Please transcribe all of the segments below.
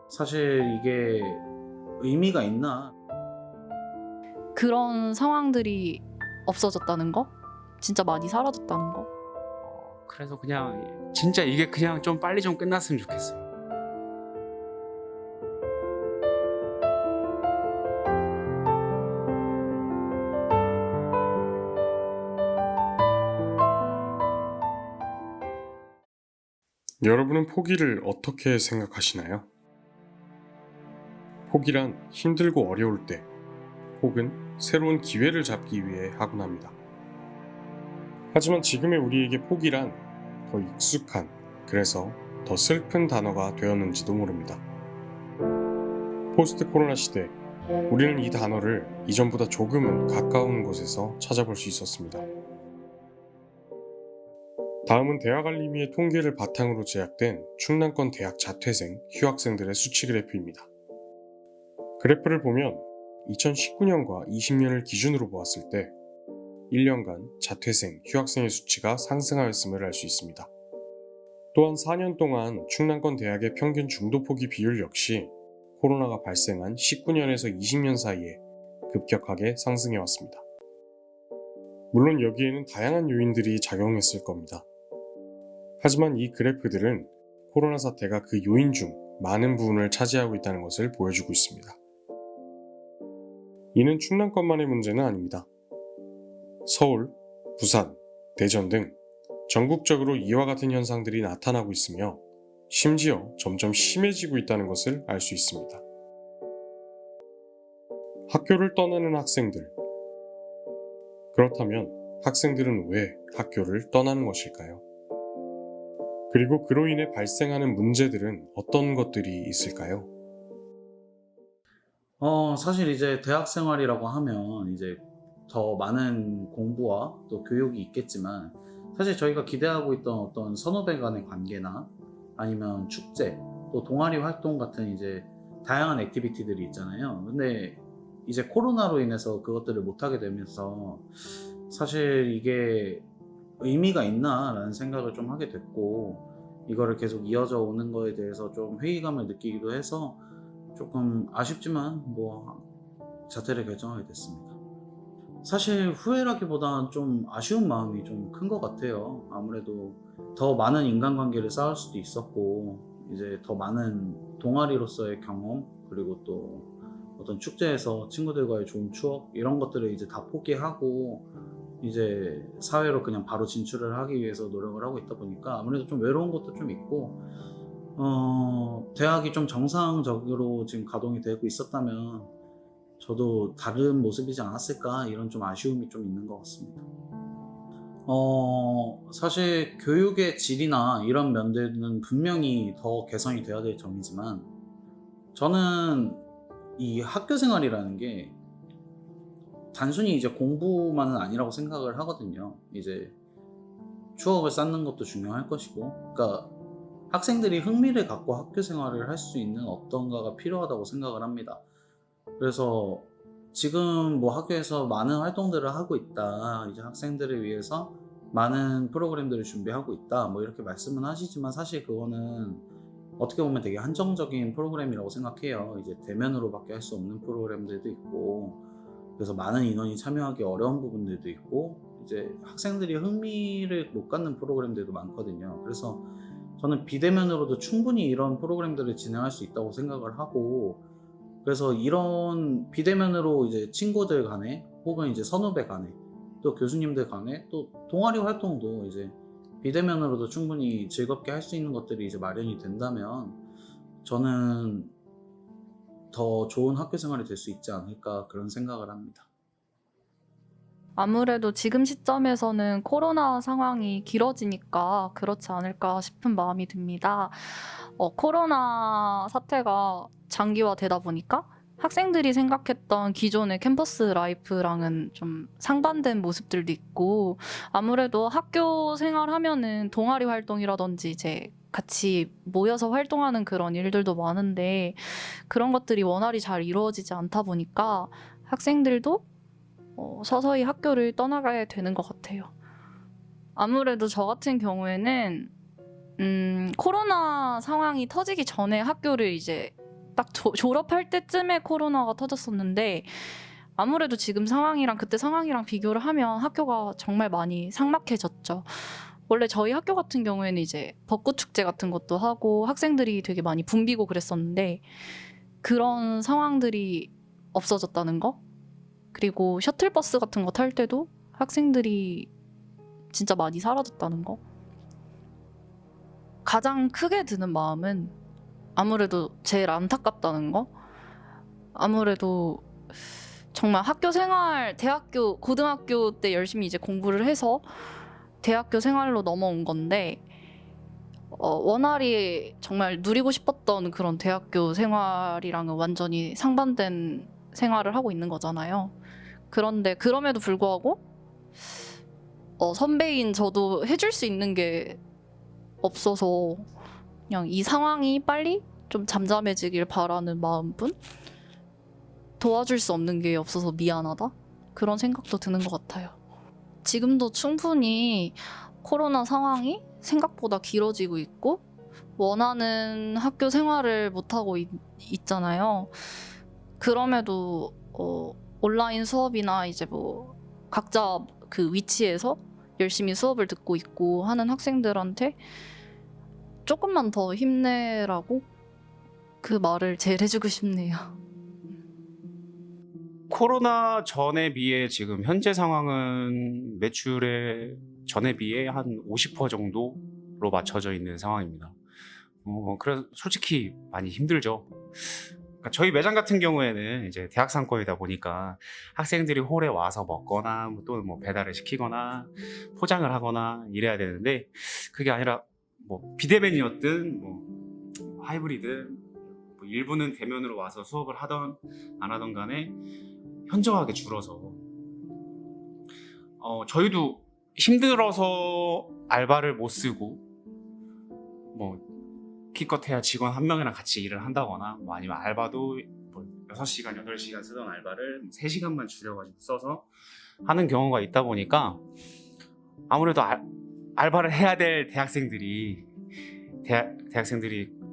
사실 이게 의미가 있나? 그런 상황들이 없어졌다는 거? 진짜 많이 사라졌다는 거? 그래서 그냥 진짜 이게 그냥 좀 빨리 좀 끝났으면 좋겠어요. 여러분은 포기를 어떻게 생각하시나요? 포기란 힘들고 어려울 때 혹은 새로운 기회를 잡기 위해 하곤 합니다. 하지만 지금의 우리에게 포기란 더 익숙한, 그래서 더 슬픈 단어가 되었는지도 모릅니다. 포스트 코로나 시대, 우리는 이 단어를 이전보다 조금은 가까운 곳에서 찾아볼 수 있었습니다. 다음은 대학알림이의 통계를 바탕으로 제작된 충남권 대학 자퇴생, 휴학생들의 수치 그래프입니다. 그래프를 보면 2019년과 20년을 기준으로 보았을 때 1년간 자퇴생, 휴학생의 수치가 상승하였음을 알 수 있습니다. 또한 4년 동안 충남권 대학의 평균 중도 포기 비율 역시 코로나가 발생한 19년에서 20년 사이에 급격하게 상승해 왔습니다. 물론 여기에는 다양한 요인들이 작용했을 겁니다. 하지만 이 그래프들은 코로나 사태가 그 요인 중 많은 부분을 차지하고 있다는 것을 보여주고 있습니다. 이는 충남권만의 문제는 아닙니다. 서울, 부산, 대전 등 전국적으로 이와 같은 현상들이 나타나고 있으며 심지어 점점 심해지고 있다는 것을 알 수 있습니다. 학교를 떠나는 학생들. 그렇다면 학생들은 왜 학교를 떠나는 것일까요? 그리고 그로 인해 발생하는 문제들은 어떤 것들이 있을까요? 사실 이제 대학 생활이라고 하면 이제 더 많은 공부와 또 교육이 있겠지만, 사실 저희가 기대하고 있던 어떤 선후배 간의 관계나 아니면 축제, 또 동아리 활동 같은 이제 다양한 액티비티들이 있잖아요. 근데 이제 코로나로 인해서 그것들을 못하게 되면서 사실 이게 의미가 있나라는 생각을 좀 하게 됐고, 이거를 계속 이어져 오는 거에 대해서 좀 회의감을 느끼기도 해서 조금 아쉽지만 자퇴를 결정하게 됐습니다. 사실 후회라기보다는 좀 아쉬운 마음이 좀 큰 것 같아요. 아무래도 더 많은 인간관계를 쌓을 수도 있었고, 이제 더 많은 동아리로서의 경험, 그리고 또 어떤 축제에서 친구들과의 좋은 추억, 이런 것들을 이제 다 포기하고 이제 사회로 그냥 바로 진출을 하기 위해서 노력을 하고 있다 보니까 아무래도 좀 외로운 것도 좀 있고, 대학이 좀 정상적으로 지금 가동이 되고 있었다면 저도 다른 모습이지 않았을까, 이런 좀 아쉬움이 좀 있는 것 같습니다. 사실 교육의 질이나 이런 면들은 분명히 더 개선이 돼야 될 점이지만, 저는 이 학교 생활이라는 게 단순히 이제 공부만은 아니라고 생각을 하거든요. 이제 추억을 쌓는 것도 중요할 것이고, 그러니까 학생들이 흥미를 갖고 학교 생활을 할 수 있는 어떤가가 필요하다고 생각을 합니다. 그래서 지금 학교에서 많은 활동들을 하고 있다, 이제 학생들을 위해서 많은 프로그램들을 준비하고 있다, 이렇게 말씀은 하시지만, 사실 그거는 어떻게 보면 되게 한정적인 프로그램이라고 생각해요. 이제 대면으로밖에 할 수 없는 프로그램들도 있고, 그래서 많은 인원이 참여하기 어려운 부분들도 있고, 이제 학생들이 흥미를 못 갖는 프로그램들도 많거든요. 그래서 저는 비대면으로도 충분히 이런 프로그램들을 진행할 수 있다고 생각을 하고, 그래서 이런 비대면으로 이제 친구들 간에, 혹은 이제 선후배 간에, 또 교수님들 간에, 또 동아리 활동도 이제 비대면으로도 충분히 즐겁게 할 수 있는 것들이 이제 마련이 된다면, 저는 더 좋은 학교 생활이 될 수 있지 않을까, 그런 생각을 합니다. 아무래도 지금 시점에서는 코로나 상황이 길어지니까 그렇지 않을까 싶은 마음이 듭니다. 코로나 사태가 장기화되다 보니까 학생들이 생각했던 기존의 캠퍼스 라이프랑은 좀 상반된 모습들도 있고, 아무래도 학교 생활하면은 동아리 활동이라든지 이제 같이 모여서 활동하는 그런 일들도 많은데, 그런 것들이 원활히 잘 이루어지지 않다 보니까 학생들도 서서히 학교를 떠나가야 되는 것 같아요. 아무래도 저 같은 경우에는 코로나 상황이 터지기 전에 학교를 이제 딱 졸업할 때쯤에 코로나가 터졌었는데 아무래도 지금 상황이랑 그때 상황이랑 비교를 하면 학교가 정말 많이 삭막해졌죠. 원래 저희 학교 같은 경우에는 이제 벚꽃 축제 같은 것도 하고 학생들이 되게 많이 붐비고 그랬었는데 그런 상황들이 없어졌다는 거? 그리고 셔틀버스 같은 거 탈 때도 학생들이 진짜 많이 사라졌다는 거? 가장 크게 드는 마음은 아무래도 제일 안타깝다는 거? 아무래도 정말 학교 생활, 대학교, 고등학교 때 열심히 이제 공부를 해서 대학교 생활로 넘어온 건데 원활히 정말 누리고 싶었던 그런 대학교 생활이랑은 완전히 상반된 생활을 하고 있는 거잖아요. 그런데 그럼에도 불구하고 선배인 저도 해줄 수 있는 게 없어서 그냥 이 상황이 빨리 좀 잠잠해지길 바라는 마음뿐? 도와줄 수 없는 게 없어서 미안하다? 그런 생각도 드는 것 같아요. 지금도 충분히 코로나 상황이 생각보다 길어지고 있고 원하는 학교 생활을 못하고 있잖아요. 그럼에도 온라인 수업이나 이제 뭐 각자 그 위치에서 열심히 수업을 듣고 있고 하는 학생들한테 조금만 더 힘내라고 그 말을 제일 해주고 싶네요. 코로나 전에 비해 지금 현재 상황은 매출의 전에 비해 한 50% 정도로 맞춰져 있는 상황입니다. 그래서 솔직히 많이 힘들죠. 그러니까 저희 매장 같은 경우에는 이제 대학 상권이다 보니까 학생들이 홀에 와서 먹거나 또는 뭐 배달을 시키거나 포장을 하거나 이래야 되는데 그게 아니라 뭐 비대면이었든 뭐 하이브리드 뭐 일부는 대면으로 와서 수업을 하던 안 하던 간에 현저하게 줄어서 저희도 힘들어서 알바를 못 쓰고 뭐 기껏해야 직원 한 명이랑 같이 일을 한다거나 뭐 아니면 알바도 뭐 6시간, 8시간 쓰던 알바를 3시간만 줄여가지고 써서 하는 경우가 있다 보니까 아무래도 알바를 해야 될 대학생들이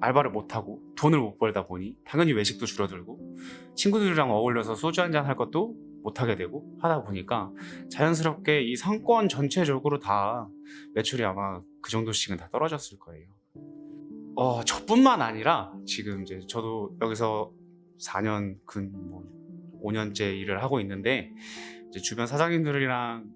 알바를 못하고 돈을 못 벌다 보니 당연히 외식도 줄어들고 친구들이랑 어울려서 소주 한잔 할 것도 못하게 되고 하다 보니까 자연스럽게 이 상권 전체적으로 다 매출이 아마 그 정도씩은 다 떨어졌을 거예요. 저뿐만 아니라 지금 이제 저도 여기서 4년 뭐 5년째 일을 하고 있는데 이제 주변 사장님들이랑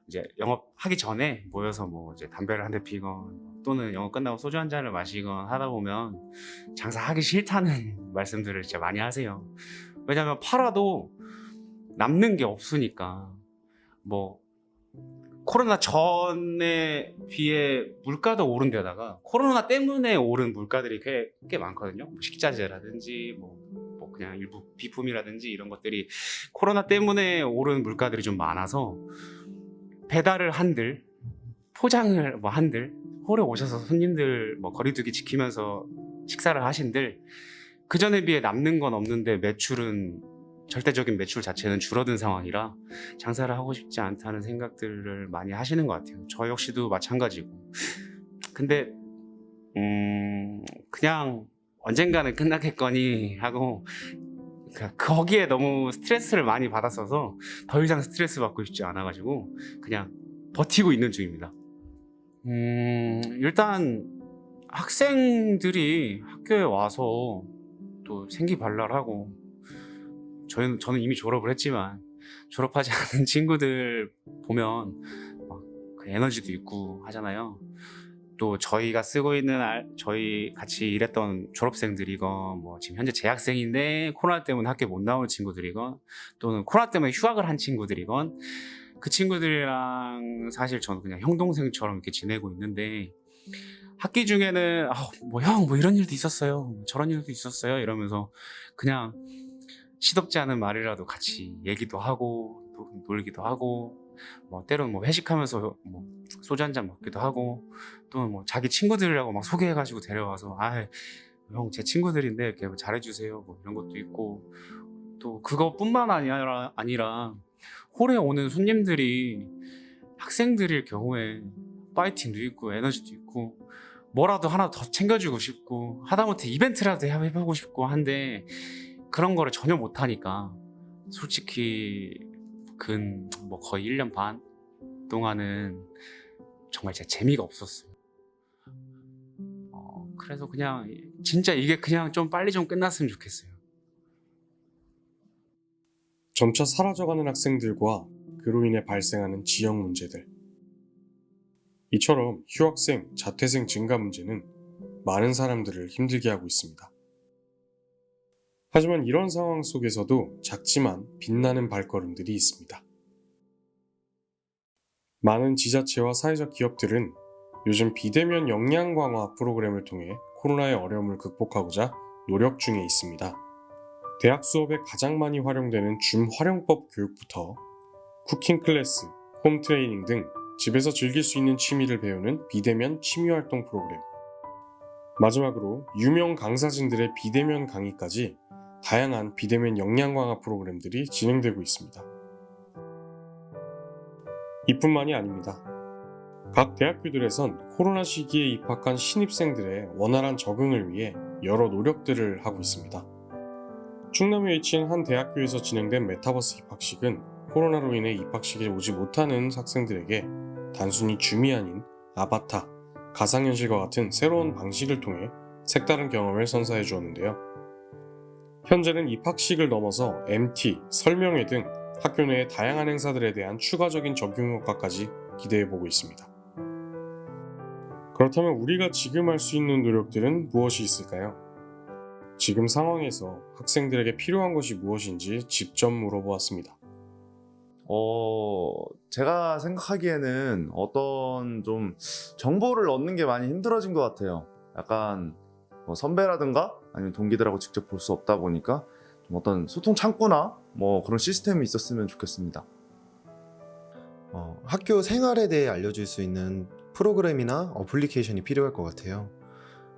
이제 영업하기 전에 모여서 뭐 이제 담배를 한 대 피건 또는 영업 끝나고 소주 한 잔을 마시건 하다 보면 장사하기 싫다는 말씀들을 진짜 많이 하세요. 왜냐면 팔아도 남는 게 없으니까. 뭐 코로나 전에 비해 물가도 오른 데다가 코로나 때문에 오른 물가들이 꽤 많거든요. 뭐 식자재라든지 뭐 그냥 일부 비품이라든지 이런 것들이 코로나 때문에 오른 물가들이 좀 많아서 배달을 한들 포장을 뭐 한들 홀에 오셔서 손님들 뭐 거리두기 지키면서 식사를 하신들 그 전에 비해 남는 건 없는데 매출은 절대적인 매출 자체는 줄어든 상황이라 장사를 하고 싶지 않다는 생각들을 많이 하시는 것 같아요. 저 역시도 마찬가지고. 근데 그냥 언젠가는 끝나겠거니 하고 거기에 너무 스트레스를 많이 받았어서 더 이상 스트레스 받고 싶지 않아가지고 그냥 버티고 있는 중입니다. 일단 학생들이 학교에 와서 또 생기발랄하고 저는 이미 졸업을 했지만 졸업하지 않은 친구들 보면 막 그 에너지도 있고 하잖아요. 또 저희가 쓰고 있는 저희 같이 일했던 졸업생들이건 뭐 지금 현재 재학생인데 코로나 때문에 학교 못 나오는 친구들이건 또는 코로나 때문에 휴학을 한 친구들이건 그 친구들이랑 사실 저는 그냥 형 동생처럼 이렇게 지내고 있는데 학기 중에는 뭐 형 뭐 이런 일도 있었어요 저런 일도 있었어요 이러면서 그냥 시덥지 않은 말이라도 같이 얘기도 하고 놀기도 하고 뭐 때로는 뭐 회식하면서 뭐 소주 한잔 먹기도 하고 또 뭐 자기 친구들이라고 막 소개해가지고 데려와서 형 제 친구들인데 이렇게 잘해주세요 뭐 이런 것도 있고 또 그것뿐만 아니라 홀에 오는 손님들이 학생들일 경우에 파이팅도 있고 에너지도 있고 뭐라도 하나 더 챙겨주고 싶고 하다못해 이벤트라도 해보고 싶고 한데 그런 거를 전혀 못하니까 솔직히 뭐 거의 1년 반 동안은 정말 진짜 재미가 없었어요. 그래서 그냥 진짜 이게 그냥 좀 빨리 좀 끝났으면 좋겠어요. 점차 사라져가는 학생들과 그로 인해 발생하는 지역 문제들. 이처럼 휴학생, 자퇴생 증가 문제는 많은 사람들을 힘들게 하고 있습니다. 하지만 이런 상황 속에서도 작지만 빛나는 발걸음들이 있습니다. 많은 지자체와 사회적 기업들은 요즘 비대면 역량 강화 프로그램을 통해 코로나의 어려움을 극복하고자 노력 중에 있습니다. 대학 수업에 가장 많이 활용되는 줌 활용법 교육부터 쿠킹 클래스, 홈 트레이닝 등 집에서 즐길 수 있는 취미를 배우는 비대면 취미활동 프로그램, 마지막으로 유명 강사진들의 비대면 강의까지 다양한 비대면 역량 강화 프로그램들이 진행되고 있습니다. 이뿐만이 아닙니다. 각 대학교들에선 코로나 시기에 입학한 신입생들의 원활한 적응을 위해 여러 노력들을 하고 있습니다. 충남에 위치한 한 대학교에서 진행된 메타버스 입학식은 코로나로 인해 입학식에 오지 못하는 학생들에게 단순히 줌이 아닌 아바타, 가상현실과 같은 새로운 방식을 통해 색다른 경험을 선사해 주었는데요. 현재는 입학식을 넘어서 MT, 설명회 등 학교 내의 다양한 행사들에 대한 추가적인 적용 효과까지 기대해 보고 있습니다. 그렇다면 우리가 지금 할 수 있는 노력들은 무엇이 있을까요? 지금 상황에서 학생들에게 필요한 것이 무엇인지 직접 물어보았습니다. 제가 생각하기에는 어떤 좀 정보를 얻는 게 많이 힘들어진 것 같아요. 약간 뭐 선배라든가 아니면 동기들하고 직접 볼 수 없다 보니까 좀 어떤 소통 창구나 뭐 그런 시스템이 있었으면 좋겠습니다. 학교 생활에 대해 알려줄 수 있는 프로그램이나 어플리케이션이 필요할 것 같아요.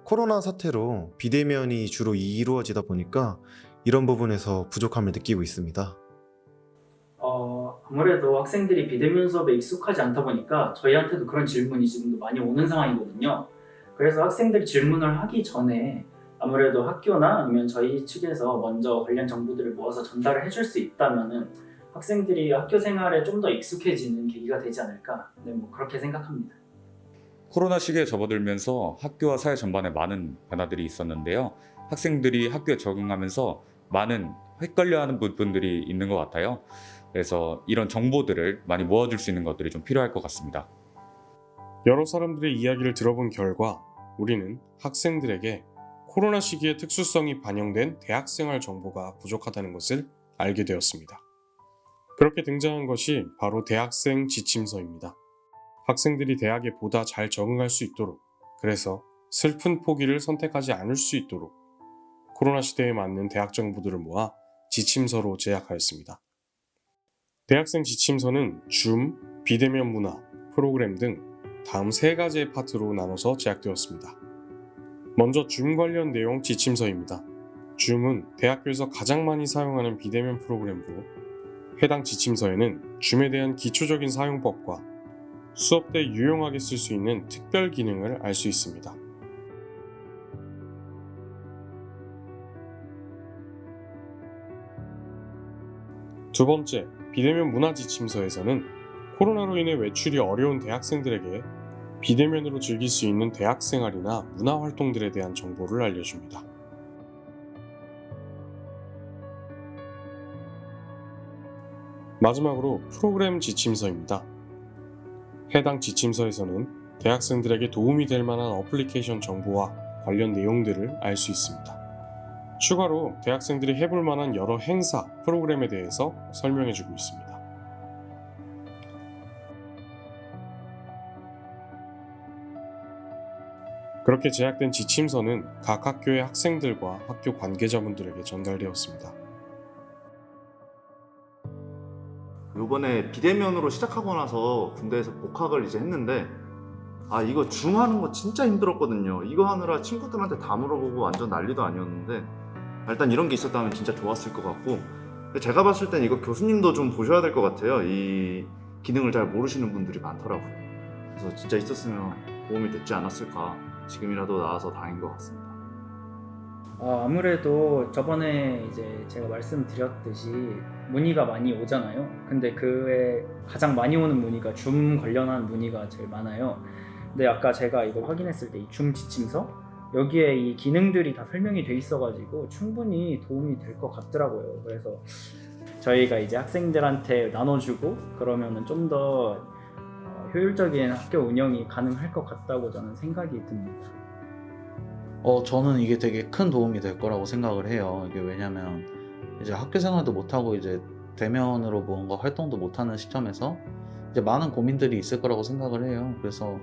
코로나 사태로 비대면이 주로 이루어지다 보니까 이런 부분에서 부족함을 느끼고 있습니다. 아무래도 학생들이 비대면 수업에 익숙하지 않다 보니까 저희한테도 그런 질문이 지금도 많이 오는 상황이거든요. 그래서 학생들이 질문을 하기 전에 아무래도 학교나 아니면 저희 측에서 먼저 관련 정보들을 모아서 전달을 해줄 수 있다면은 학생들이 학교 생활에 좀 더 익숙해지는 계기가 되지 않을까, 뭐 그렇게 생각합니다. 코로나 시기에 접어들면서 학교와 사회 전반에 많은 변화들이 있었는데요. 학생들이 학교에 적응하면서 많은 헷갈려하는 부분들이 있는 것 같아요. 그래서 이런 정보들을 많이 모아줄 수 있는 것들이 좀 필요할 것 같습니다. 여러 사람들의 이야기를 들어본 결과 우리는 학생들에게 코로나 시기의 특수성이 반영된 대학생활 정보가 부족하다는 것을 알게 되었습니다. 그렇게 등장한 것이 바로 대학생 지침서입니다. 학생들이 대학에 보다 잘 적응할 수 있도록, 그래서 슬픈 포기를 선택하지 않을 수 있도록 코로나 시대에 맞는 대학 정보들을 모아 지침서로 제작하였습니다. 대학생 지침서는 줌, 비대면 문화, 프로그램 등 다음 3가지의 파트로 나눠서 제작되었습니다. 먼저 줌 관련 내용 지침서입니다. 줌은 대학교에서 가장 많이 사용하는 비대면 프로그램으로 해당 지침서에는 줌에 대한 기초적인 사용법과 수업 때 유용하게 쓸 수 있는 특별 기능을 알 수 있습니다. 두 번째, 비대면 문화 지침서에서는 코로나로 인해 외출이 어려운 대학생들에게 비대면으로 즐길 수 있는 대학 생활이나 문화 활동들에 대한 정보를 알려줍니다. 마지막으로 프로그램 지침서입니다. 해당 지침서에서는 대학생들에게 도움이 될 만한 어플리케이션 정보와 관련 내용들을 알 수 있습니다. 추가로 대학생들이 해볼 만한 여러 행사, 프로그램에 대해서 설명해주고 있습니다. 그렇게 제작된 지침서는 각 학교의 학생들과 학교 관계자분들에게 전달되었습니다. 요번에 비대면으로 시작하고 나서 군대에서 복학을 이제 했는데 이거 줌 하는 거 진짜 힘들었거든요. 이거 하느라 친구들한테 다 물어보고 완전 난리도 아니었는데 일단 이런 게 있었다면 진짜 좋았을 것 같고, 제가 봤을 땐 이거 교수님도 좀 보셔야 될 것 같아요. 이 기능을 잘 모르시는 분들이 많더라고요. 그래서 진짜 있었으면 도움이 됐지 않았을까 지금이라도 나와서 다행인 것 같습니다. 아무래도 저번에 이제 제가 말씀드렸듯이 문의가 많이 오잖아요. 근데 그에 가장 많이 오는 문의가 줌 관련한 문의가 제일 많아요. 근데 아까 제가 이거 확인했을 때 이 줌 지침서 여기에 이 기능들이 다 설명이 돼 있어가지고 충분히 도움이 될 것 같더라고요. 그래서 저희가 이제 학생들한테 나눠주고 그러면은 좀 더 효율적인 학교 운영이 가능할 것 같다고 저는 생각이 듭니다. 저는 이게 되게 큰 도움이 될 거라고 생각을 해요. 이게 왜냐면 이제 학교 생활도 못하고 이제 대면으로 뭔가 활동도 못하는 시점에서 이제 많은 고민들이 있을 거라고 생각을 해요. 그래서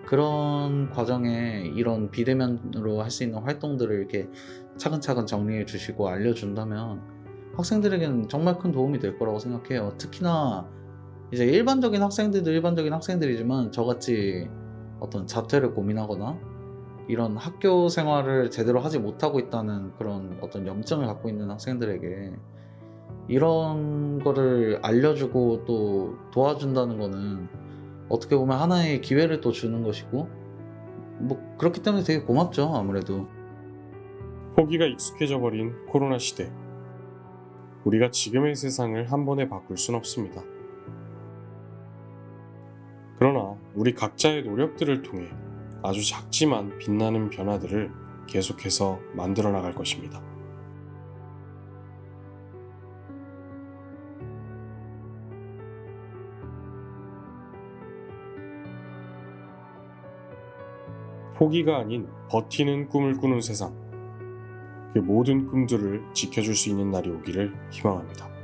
그런 과정에 이런 비대면으로 할 수 있는 활동들을 이렇게 차근차근 정리해 주시고 알려준다면 학생들에게는 정말 큰 도움이 될 거라고 생각해요. 특히나 이제 일반적인 학생들도 일반적인 학생들이지만 저같이 어떤 자퇴를 고민하거나 이런 학교 생활을 제대로 하지 못하고 있다는 그런 어떤 염증을 갖고 있는 학생들에게 이런 거를 알려주고 또 도와준다는 거는 어떻게 보면 하나의 기회를 또 주는 것이고 뭐 그렇기 때문에 되게 고맙죠. 아무래도 포기가 익숙해져 버린 코로나 시대. 우리가 지금의 세상을 한 번에 바꿀 순 없습니다. 그러나 우리 각자의 노력들을 통해 아주 작지만 빛나는 변화들을 계속해서 만들어 나갈 것입니다. 포기가 아닌 버티는 꿈을 꾸는 세상. 그 모든 꿈들을 지켜줄 수 있는 날이 오기를 희망합니다.